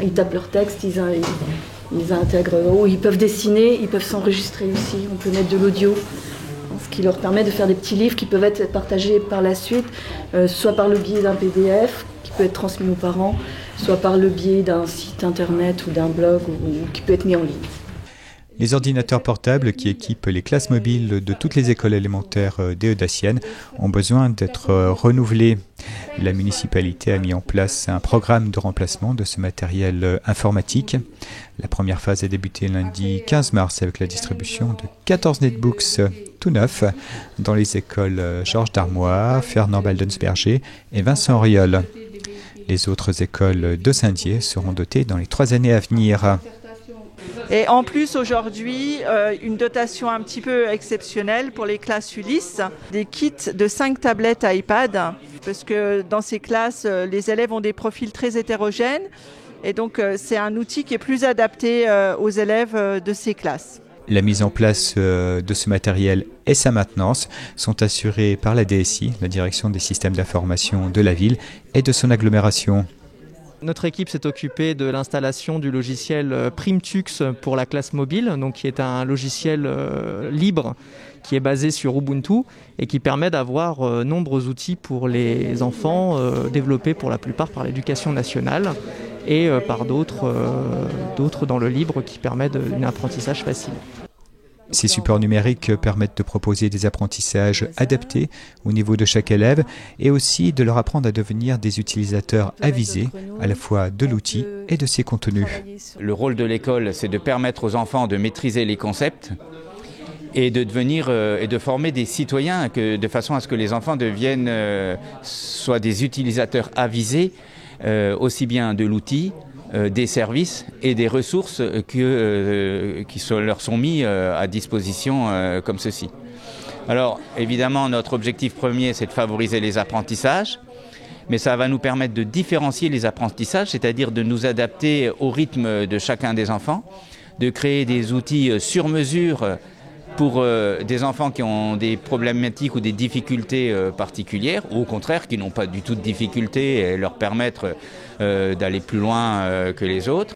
Ils tapent leur texte, ils intègrent, ou ils peuvent dessiner, ils peuvent s'enregistrer aussi, on peut mettre de l'audio, ce qui leur permet de faire des petits livres qui peuvent être partagés par la suite, soit par le biais d'un PDF qui peut être transmis aux parents, soit par le biais d'un site internet ou d'un blog ou qui peut être mis en ligne. Les ordinateurs portables qui équipent les classes mobiles de toutes les écoles élémentaires des Hauts-Daciennes ont besoin d'être renouvelés. La municipalité a mis en place un programme de remplacement de ce matériel informatique. La première phase a débuté lundi 15 mars avec la distribution de 14 netbooks tout neufs dans les écoles Georges Darmois, Fernand Baldensberger et Vincent Auriol. Les autres écoles de Saint-Dié seront dotées dans les 3 années à venir. Et en plus aujourd'hui, une dotation un petit peu exceptionnelle pour les classes Ulysse, des kits de 5 tablettes iPad, parce que dans ces classes, les élèves ont des profils très hétérogènes, et donc c'est un outil qui est plus adapté aux élèves de ces classes. La mise en place de ce matériel et sa maintenance sont assurées par la DSI, la direction des systèmes d'information de la ville et de son agglomération. Notre équipe s'est occupée de l'installation du logiciel Primtux pour la classe mobile, donc qui est un logiciel libre qui est basé sur Ubuntu et qui permet d'avoir nombreux outils pour les enfants, développés pour la plupart par l'Éducation nationale et par d'autres dans le libre qui permettent un apprentissage facile. Ces supports numériques permettent de proposer des apprentissages adaptés au niveau de chaque élève et aussi de leur apprendre à devenir des utilisateurs avisés à la fois de l'outil et de ses contenus. Le rôle de l'école, c'est de permettre aux enfants de maîtriser les concepts et de devenir et de former des citoyens de façon à ce que les enfants deviennent soit des utilisateurs avisés aussi bien de l'outil, des services et des ressources qui leur sont mis à disposition comme ceci. Alors évidemment notre objectif premier c'est de favoriser les apprentissages, mais ça va nous permettre de différencier les apprentissages, c'est-à-dire de nous adapter au rythme de chacun des enfants, de créer des outils sur mesure pour des enfants qui ont des problématiques ou des difficultés particulières, ou au contraire qui n'ont pas du tout de difficultés et leur permettre d'aller plus loin que les autres.